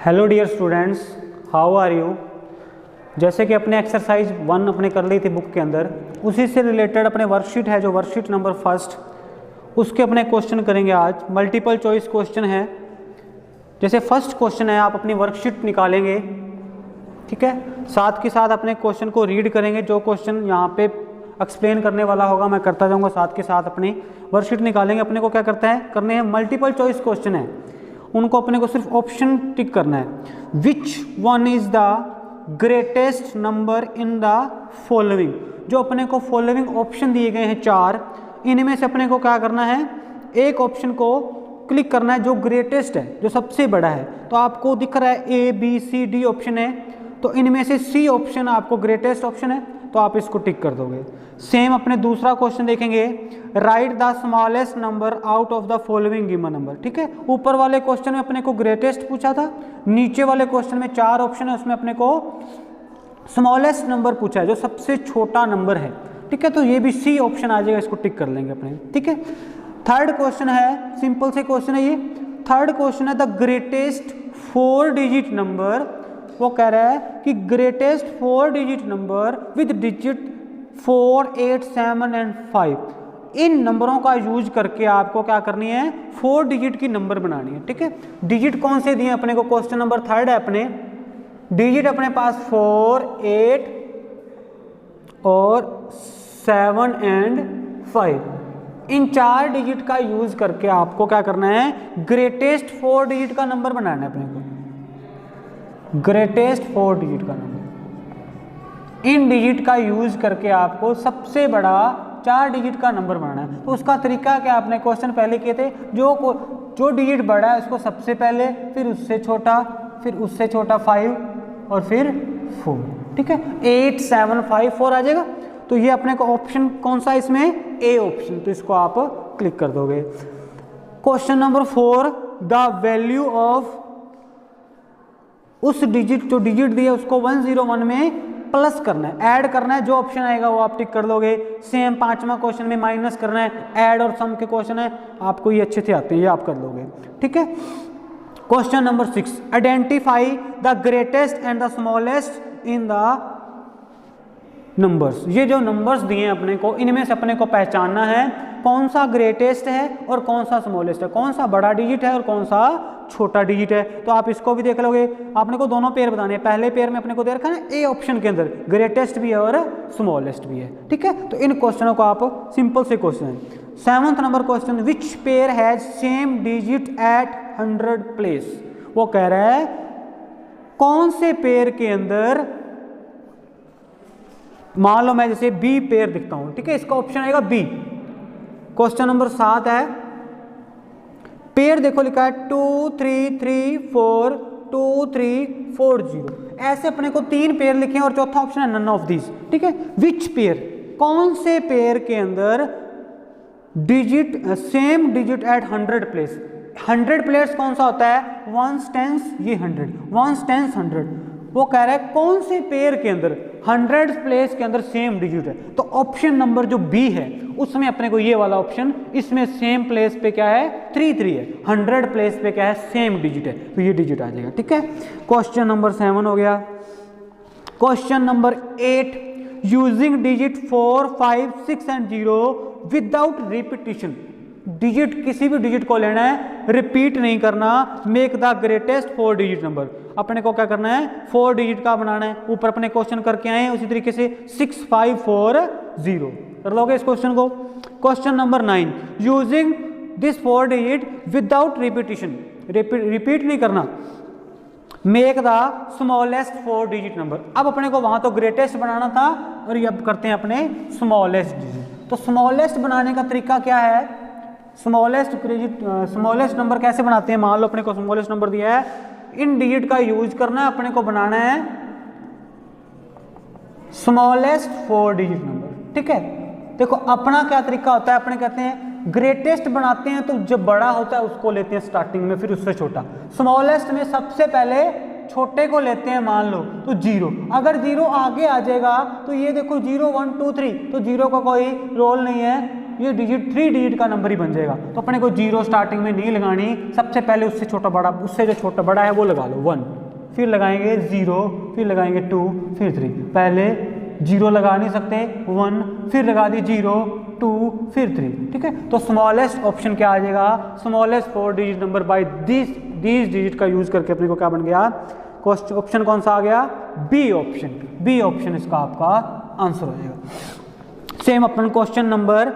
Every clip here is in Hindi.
Hello dear students, how are you. जैसे कि अपने एक्सरसाइज 1 अपने कर ली थी बुक के अंदर, उसी से रिलेटेड अपने वर्कशीट है जो वर्कशीट नंबर फर्स्ट, उसके अपने क्वेश्चन करेंगे आज। मल्टीपल चॉइस क्वेश्चन है। जैसे फर्स्ट क्वेश्चन है, आप अपनी वर्कशीट निकालेंगे, ठीक है, साथ के साथ अपने क्वेश्चन को रीड करेंगे। जो क्वेश्चन यहाँ पे एक्सप्लेन करने वाला होगा मैं करता जाऊँगा, साथ के साथ अपनी वर्कशीट निकालेंगे। अपने को क्या करने हैं, मल्टीपल चॉइस क्वेश्चन है, उनको अपने को सिर्फ ऑप्शन टिक करना है। Which one is the greatest number in the following. जो अपने को फॉलोइंग ऑप्शन दिए गए हैं 4, इनमें से अपने को क्या करना है, एक ऑप्शन को क्लिक करना है जो ग्रेटेस्ट है, जो सबसे बड़ा है। तो आपको दिख रहा है A B C D option है, तो इनमें से सी ऑप्शन आपको ग्रेटेस्ट ऑप्शन है, तो आप इसको टिक कर दोगे। सेम अपने दूसरा क्वेश्चन देखेंगे, right the smallest number out of the following given number. ठीक है, ऊपर वाले क्वेश्चन में अपने को ग्रेटेस्ट पूछा था, नीचे वाले क्वेश्चन में 4 ऑप्शन है, उसमें अपने को स्मॉलेस्ट नंबर पूछा है, जो सबसे छोटा नंबर है। ठीक है, तो ये भी सी ऑप्शन आ जाएगा, इसको टिक कर लेंगे अपने। ठीक है, थर्ड क्वेश्चन है, सिंपल से क्वेश्चन है ये। थर्ड क्वेश्चन है द ग्रेटेस्ट 4 डिजिट नंबर। वो कह रहा है कि greatest 4 digit number with digit 4, 8, 7 and 5। इन नंबरों का यूज करके आपको क्या करनी है, 4 डिजिट की नंबर बनानी है। ठीक है, डिजिट कौन से दिए अपने को, क्वेश्चन नंबर थर्ड है अपने, डिजिट अपने पास 4, 8 और 7 एंड 5। इन 4 डिजिट का यूज करके आपको क्या करना है, ग्रेटेस्ट 4 डिजिट का नंबर बनाना है अपने को, ग्रेटेस्ट 4 डिजिट का नंबर। इन डिजिट का यूज करके आपको सबसे बड़ा 4 डिजिट का नंबर बनाना है। तो उसका तरीका क्या, आपने क्वेश्चन पहले किए थे, जो डिजिट बड़ा है उसको सबसे पहले, फिर उससे छोटा, फिर उससे छोटा 5 और फिर 4। ठीक है, 8, 7, 5, 4 आ जाएगा। तो ये अपने को ऑप्शन कौन सा इसमें, ए ऑप्शन, तो इसको आप क्लिक कर दोगे। Question number 4, the value of, उस डिजिट, जो डिजिट दिया उसको 101 में प्लस करना है, ऐड करना है। जो ऑप्शन आएगा वो आप टिक कर दोगे। सेम 5वां क्वेश्चन में माइनस करना है, ऐड और सम के क्वेश्चन है, आपको ये अच्छे से आते हैं, ये आप कर दोगे। ठीक है, question number 6, identify the greatest and the smallest in the numbers. ये जो नंबर्स दिए हैं अपने को, इनमें से अपने को पहचानना है कौन सा ग्रेटेस्ट है और कौन सा स्मॉलेस्ट है, कौन सा बड़ा डिजिट है और कौन सा छोटा डिजिट है। तो आप इसको भी देख लोगे। आपने को दोनों पेयर बताने हैं। पहले पेयर में अपने को दे रखा है ए ऑप्शन के अंदर ग्रेटेस्ट भी है और स्मॉलेस्ट भी है। ठीक है, तो इन क्वेश्चनों को आप, सिंपल से क्वेश्चन है। 7वां number question, which pair has same digit at 100 place. वो कह रहा है कौन से पेयर के अंदर, मान लो मैं जैसे बी पेयर दिखता हूं, ठीक है, इसका ऑप्शन आएगा बी। क्वेश्चन नंबर 7 है, पेयर देखो लिखा है 2, 3, 3, 4, 2, 3, 4, 0। ऐसे अपने को 3 पेयर लिखे हैं और चौथा ऑप्शन है नन ऑफ दिस। ठीक है, विच पेयर, कौन से पेयर के अंदर डिजिट, सेम डिजिट एट 100 प्लेस। 100 प्लेस कौन सा होता है, 1s, 10s, ये 100, 1s, 10s, 100। वो कह रहा है कौन से पेयर के अंदर 100 प्लेस के अंदर सेम डिजिट है। तो ऑप्शन नंबर जो बी है उसमें अपने को ये वाला ऑप्शन, इसमें सेम प्लेस पे क्या है, 3, 3 है, 100 प्लेस पे क्या है, सेम डिजिट है, तो ये डिजिट आ जाएगा। ठीक है, क्वेश्चन नंबर 7 हो गया। Question number 8, using digit 4, 5, 6 and 0 without repetition. Digit, किसी भी डिजिट को लेना है, रिपीट नहीं करना। Make the greatest 4 digit number. अपने को क्या करना है, 4 डिजिट का बनाना है। ऊपर अपने क्वेश्चन करके आए हैं उसी तरीके से, 6, 5, 4, 0 कर लोगे इस क्वेश्चन को। Question number 9, using this 4 digit without repetition, repeat नहीं करना। Make the smallest 4 digit number. अब अपने को वहां तो ग्रेटेस्ट बनाना था और ये अब करते हैं अपने स्मॉलेस्ट डिजिट। तो स्मॉलेस्ट बनाने का तरीका क्या है, स्मॉलेस्ट नंबर कैसे बनाते हैं। मान लो अपने को स्मॉलेस्ट नंबर दिया है, इन डिजिट का यूज करना है, अपने को बनाना है स्मॉलेस्ट 4 डिजिट नंबर। ठीक है, देखो अपना क्या तरीका होता है, अपने कहते हैं ग्रेटेस्ट बनाते हैं तो जब बड़ा होता है उसको लेते हैं स्टार्टिंग में, फिर उससे छोटा। स्मॉलेस्ट में सबसे पहले छोटे को लेते हैं, मान लो तो 0। अगर 0 आगे आ जाएगा तो ये देखो 0, 1, 2, 3, तो 0 का कोई रोल नहीं है, ये डिजिट 3 डिजिट का नंबर ही बन जाएगा। तो अपने को 0 स्टार्टिंग में नहीं लगानी, सबसे पहले उससे छोटा बड़ा, उससे जो छोटा बड़ा है वो लगा लो 1, फिर लगाएंगे 0, फिर लगाएंगे 2, फिर 3। पहले 0 लगा नहीं सकते, 1, फिर लगा दी 0, 2, फिर 3। ठीक है, तो स्मॉलेस्ट ऑप्शन क्या आ जाएगा, smallest 4 digit number by this digit का यूज करके अपने को क्या बन गया, ऑप्शन कौन सा आ गया, बी ऑप्शन। बी ऑप्शन इसका आपका आंसर हो जाएगा। सेम अपन क्वेश्चन नंबर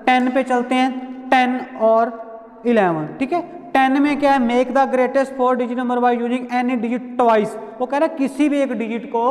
10 पे चलते हैं, 10 और 11। ठीक है, 10 में क्या है, make the greatest 4 digit number by using any digit twice. वो कह रहा है किसी भी एक डिजिट को,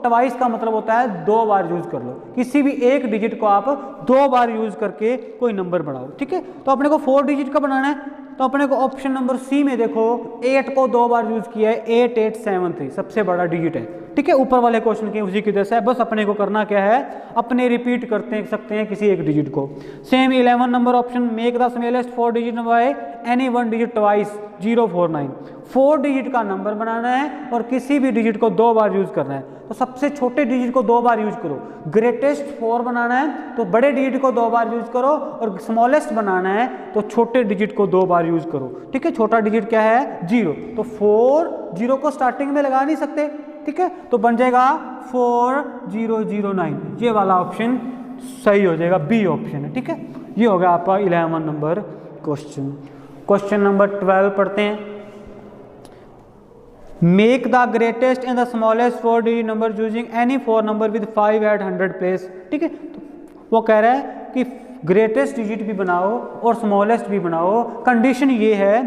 ट्वाइस का मतलब होता है 2 बार यूज कर लो, किसी भी एक डिजिट को आप 2 बार यूज करके कोई नंबर बढ़ाओ। ठीक है, तो अपने को 4 डिजिट का बनाना है, तो अपने को ऑप्शन नंबर सी में देखो 8 को 2 बार यूज किया है, 8873 सबसे बड़ा डिजिट है। ठीक है, ऊपर वाले क्वेश्चन की उसी की जैसा है, बस अपने को करना क्या है, अपने रिपीट करते सकते हैं किसी एक डिजिट को। Same 11 number option, make the smallest 4 digit by any 1 digit twice 049। 4 digit का नंबर बनाना है और किसी भी डिजिट को 2 बार यूज करना है, तो सबसे छोटे डिजिट को 2 बार यूज करो। ग्रेटेस्ट 4 बनाना है तो बड़े डिजिट को 2 बार यूज करो, और स्मॉलेस्ट बनाना है तो छोटे डिजिट को 2 बार यूज करो। ठीक है, छोटा डिजिट क्या है, 0, तो 4 0 को स्टार्टिंग में लगा नहीं सकते। ठीक है, तो बन जाएगा 4009, ये वाला ऑप्शन सही हो जाएगा, बी ऑप्शन है। ठीक है, ये हो गया आपका 11 नंबर क्वेश्चन। क्वेश्चन नंबर 12 पढ़ते हैं, make the greatest and the smallest 4 digit number using any 4 number with 5 at 100 place. ठीक है, तो वो कह रहा है कि ग्रेटेस्ट डिजिट भी बनाओ और स्मॉलेस्ट भी बनाओ, कंडीशन ये है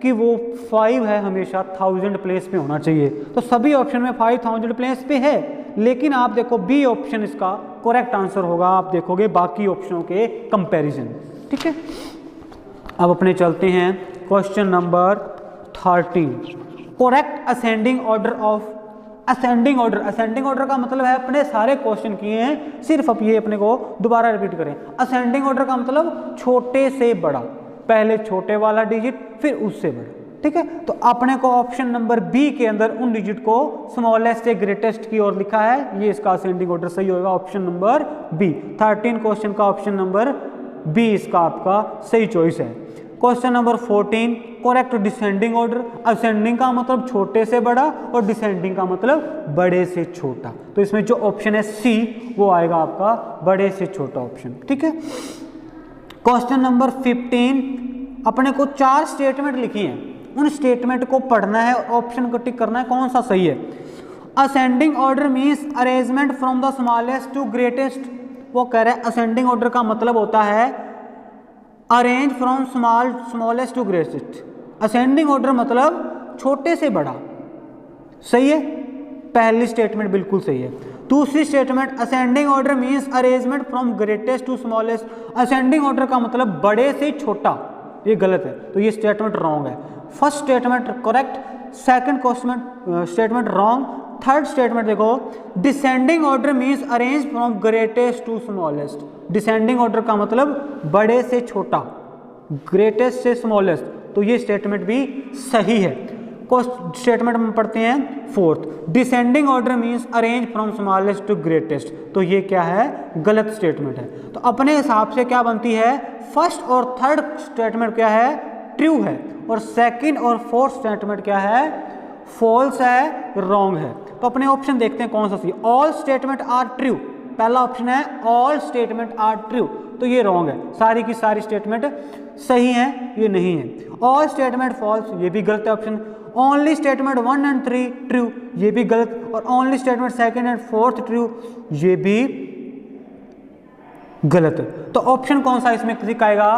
कि वो 5 है हमेशा 1000 प्लेस पे होना चाहिए। तो सभी ऑप्शन में 5000 प्लेस पे है, लेकिन आप देखो बी ऑप्शन इसका करेक्ट आंसर होगा, आप देखोगे बाकी ऑप्शनों के कंपैरिजन। ठीक है, अब अपने चलते हैं question number 13, correct ascending order of, ascending order, ascending order का मतलब है अपने सारे क्वेश्चन किए हैं, सिर्फ अब ये अपने को दोबारा रिपीट करें। असेंडिंग ऑर्डर का मतलब छोटे से बड़ा, पहले छोटे वाला डिजिट फिर उससे बड़ा। ठीक है, तो अपने को ऑप्शन नंबर बी के अंदर उन डिजिट को स्मॉलेस्ट से ग्रेटेस्ट की ओर लिखा है, ये इसका असेंडिंग ऑर्डर सही होगा, ऑप्शन नंबर बी। 13 क्वेश्चन का ऑप्शन नंबर बी इसका आपका सही चॉइस है। Question number 14, correct descending order. Ascending का मतलब छोटे से बड़ा और डिसेंडिंग का मतलब बड़े से छोटा, तो इसमें जो ऑप्शन है सी वो आएगा आपका बड़े से छोटा ऑप्शन। ठीक है, क्वेश्चन नंबर 15, अपने को 4 स्टेटमेंट लिखी हैं, उन स्टेटमेंट को पढ़ना है और ऑप्शन को टिक करना है कौन सा सही है। Ascending order means arrangement from the smallest to greatest. वो कह रहे हैं असेंडिंग ऑर्डर का मतलब होता है arrange from smallest to greatest. Ascending order मतलब छोटे से बड़ा, सही है, पहली स्टेटमेंट बिल्कुल सही है। दूसरी statement ascending order means arrangement from greatest to smallest. Ascending order का मतलब बड़े से छोटा, ये गलत है, तो ये स्टेटमेंट रॉन्ग है। First statement correct, second statement wrong, third statement देखो descending order means arrange from greatest to smallest. Descending order का मतलब बड़े से छोटा, ग्रेटेस्ट से स्मॉलेस्ट, तो ये स्टेटमेंट भी सही है। स्टेटमेंट में पढ़ते हैं fourth, descending order means arrange from smallest to greatest, तो ये क्या है, गलत स्टेटमेंट है। तो अपने हिसाब से क्या बनती है, फर्स्ट और थर्ड स्टेटमेंट क्या है, ट्रू है, और सेकंड और फोर्थ स्टेटमेंट क्या है, फॉल्स है, रॉन्ग है। तो अपने ऑप्शन देखते हैं कौन सा सही। ऑल स्टेटमेंट आर ट्रू, पहला ऑप्शन है ऑल स्टेटमेंट आर ट्रू, तो ये रॉन्ग है, सारी की सारी स्टेटमेंट सही है, ये नहीं है। ऑल स्टेटमेंट फॉल्स, ये भी गलत है ऑप्शन। ओनली स्टेटमेंट 1 और 3 ट्रू, ये भी गलत, और only statement second and fourth true, ये भी गलत है। तो ऑप्शन कौन सा इसमें क्लिक आएगा,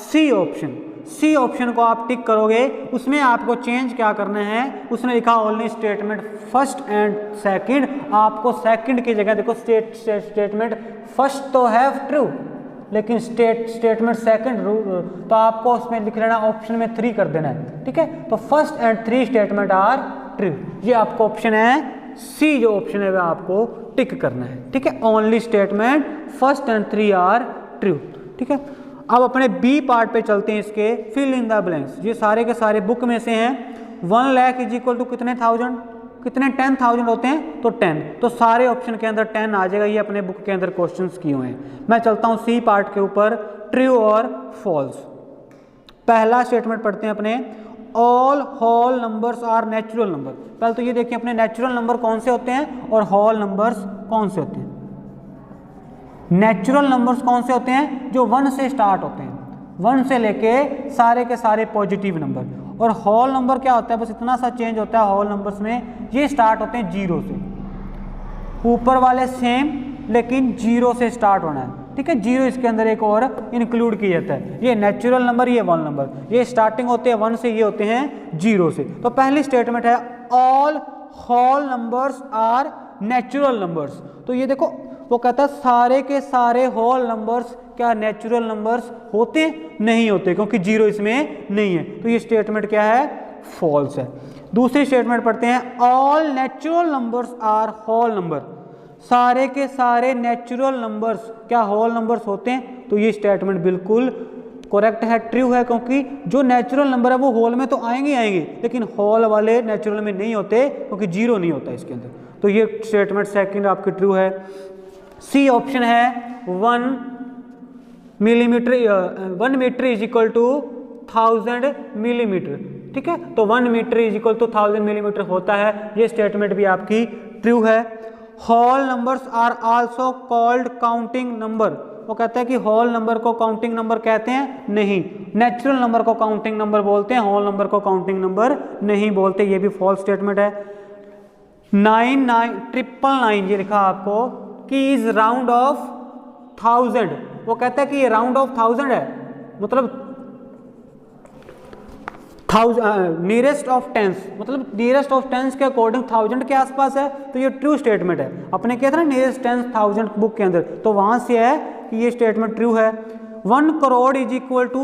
सी ऑप्शन। सी ऑप्शन को आप टिक करोगे, उसमें आपको चेंज क्या करना है, उसने लिखा only statement first and second, आपको सेकंड की जगह देखो स्टेटमेंट फर्स्ट तो है ट्रू, लेकिन स्टेटमेंट सेकंड, तो आपको उसमें लिख लेना ऑप्शन में 3 कर देना है। ठीक है, तो first and 3 statement are true, ये आपको ऑप्शन है सी, जो ऑप्शन है वह आपको टिक करना है। ठीक है, only statement first and 3 are true. ठीक है, अब अपने बी पार्ट पे चलते हैं, इसके फिल इन द ब्लैंक्स। ये सारे के सारे बुक में से हैं। 1 लाख इज इक्वल टू कितने 1000, कितने 10,000 होते हैं, तो 10, तो सारे ऑप्शन के अंदर 10 आ जाएगा, ये अपने बुक के अंदर क्वेश्चंस किए हुए हैं। मैं चलता हूँ सी पार्ट के ऊपर, ट्रू और फॉल्स। पहला स्टेटमेंट पढ़ते हैं अपने, all whole numbers are natural number. पहले तो ये देखिए अपने नेचुरल नंबर कौन से होते हैं और होल नंबर्स कौन से होते हैं। नेचुरल नंबर्स कौन से होते हैं, जो 1 से स्टार्ट होते हैं, 1 से लेके सारे के सारे पॉजिटिव नंबर। और होल नंबर क्या होता है, बस इतना सा चेंज होता है होल नंबर्स में, ये स्टार्ट होते हैं 0 से, ऊपर वाले सेम लेकिन 0 से स्टार्ट होना है, ठीक है। 0 इसके अंदर एक और इंक्लूड किया जाता है। ये नेचुरल नंबर, ये वन नंबर, ये स्टार्टिंग होते हैं 1 से, ये होते हैं 0 से। तो पहली स्टेटमेंट है all whole numbers are natural numbers. तो ये देखो वो कहता है सारे के सारे होल नंबर्स क्या नेचुरल नंबर्स होते नहीं होते, क्योंकि 0 इसमें नहीं है। तो ये स्टेटमेंट क्या है, फॉल्स है। दूसरी स्टेटमेंट पढ़ते हैं, all natural numbers are whole number. सारे के सारे नेचुरल नंबर्स क्या होल नंबर्स होते हैं। तो ये स्टेटमेंट बिल्कुल करेक्ट है, ट्रू है, क्योंकि जो नेचुरल नंबर है वो होल में तो आएंगे ही आएंगे, लेकिन होल वाले नेचुरल में नहीं होते, क्योंकि 0 नहीं होता इसके अंदर। तो ये स्टेटमेंट सेकंड आपकी ट्रू है। सी ऑप्शन है 1 metre is equal to 1000 millimetre, ठीक है। तो 1 metre is equal to 1000 millimetre होता है, ये स्टेटमेंट भी आपकी ट्रू है। Whole numbers are also called counting number. वो कहता है कि होल नंबर को काउंटिंग नंबर कहते हैं नहीं, नेचुरल नंबर को काउंटिंग नंबर बोलते हैं, होल नंबर को काउंटिंग नंबर नहीं बोलते, ये भी फॉल्स स्टेटमेंट है। 999 ये लिखा आपको कि इज राउंड ऑफ 1000। वो कहता है कि ये राउंड ऑफ 1000 है, मतलब नियरेस्ट ऑफ टेंस, मतलब नियरेस्ट ऑफ टेंस के अकॉर्डिंग 1000 के आसपास है। तो ये ट्रू स्टेटमेंट है। अपने कहते हैं ना नियरेस्ट टेंस 1000 बुक के अंदर, तो वहां से है कि ये स्टेटमेंट ट्रू है। 1 crore is equal to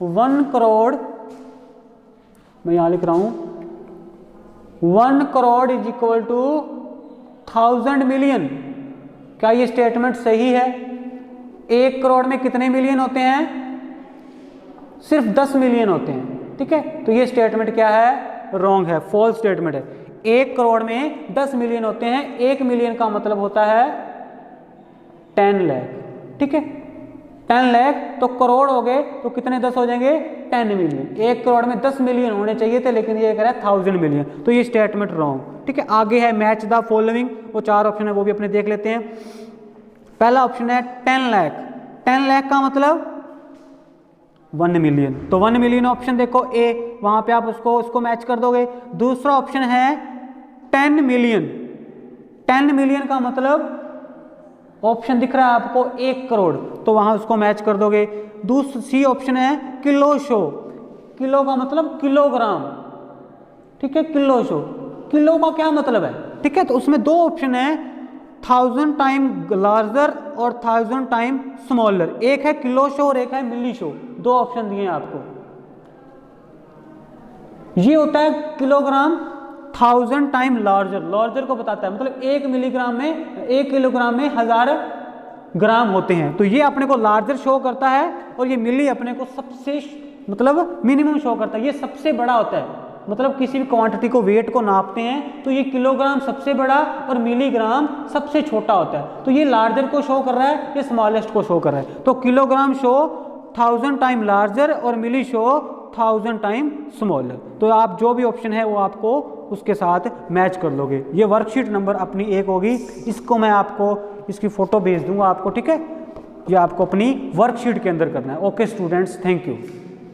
1 crore, मैं यहां लिख रहा हूं 1 crore is equal to 1000 million. क्या ये स्टेटमेंट सही है? 1 करोड़ में कितने मिलियन होते हैं? सिर्फ 10 मिलियन होते हैं, ठीक है। तो ये स्टेटमेंट क्या है, रॉन्ग है, फॉल्स स्टेटमेंट है। 1 करोड़ में 10 मिलियन होते हैं, 1 मिलियन का मतलब होता है 10 लाख, ठीक है। 10 लाख तो करोड़ हो गए, तो कितने 10 हो जाएंगे, 10 मिलियन। 1 करोड़ में 10 मिलियन होने चाहिए थे, लेकिन ये कह रहा है 1000 मिलियन, तो ये स्टेटमेंट रॉन्ग, ठीक है। आगे है मैच द फॉलोइंग, वो 4 ऑप्शन है, वो भी अपने देख लेते हैं। पहला ऑप्शन है 10 लाख। 10 लाख का मतलब 1 मिलियन, तो 1 मिलियन ऑप्शन देखो ए, वहां पे आप उसको मैच कर दोगे। दूसरा ऑप्शन है 10 मिलियन। 10 मिलियन का मतलब ऑप्शन दिख रहा है आपको 1 करोड़, तो वहां उसको मैच कर दोगे। दूसरा सी ऑप्शन है किलो शो। किलो का मतलब किलोग्राम, ठीक है, किलो शो। किलो का क्या मतलब है, ठीक है। तो उसमें 2 ऑप्शन है, 1000 टाइम लार्जर और 1000 टाइम स्मॉलर। एक है किलो शो और एक है मिली शो, 2 ऑप्शन दिए हैं आपको। ये होता है किलोग्राम 1000 टाइम लार्जर, लार्जर को बताता है, मतलब 1 मिलीग्राम में 1 किलोग्राम में 1000 ग्राम होते हैं, तो ये अपने को लार्जर शो करता है। और ये मिली अपने को सबसे मतलब मिनिमम शो करता है, ये सबसे बड़ा होता है। मतलब किसी भी क्वांटिटी को, वेट को नापते हैं तो ये किलोग्राम सबसे बड़ा और मिलीग्राम सबसे छोटा होता है। तो ये लार्जर को शो कर रहा है, ये स्मॉलेस्ट को शो कर रहा है। तो किलोग्राम शो 1000 टाइम लार्जर और मिली शो 1000 टाइम स्मॉलर। तो आप जो भी ऑप्शन है वो आपको उसके साथ मैच कर लोगे। ये वर्कशीट नंबर अपनी 1 होगी, इसको मैं आपको इसकी फ़ोटो भेज दूंगा आपको, ठीक है। ये आपको अपनी वर्कशीट के अंदर करना है। Okay students, thank you.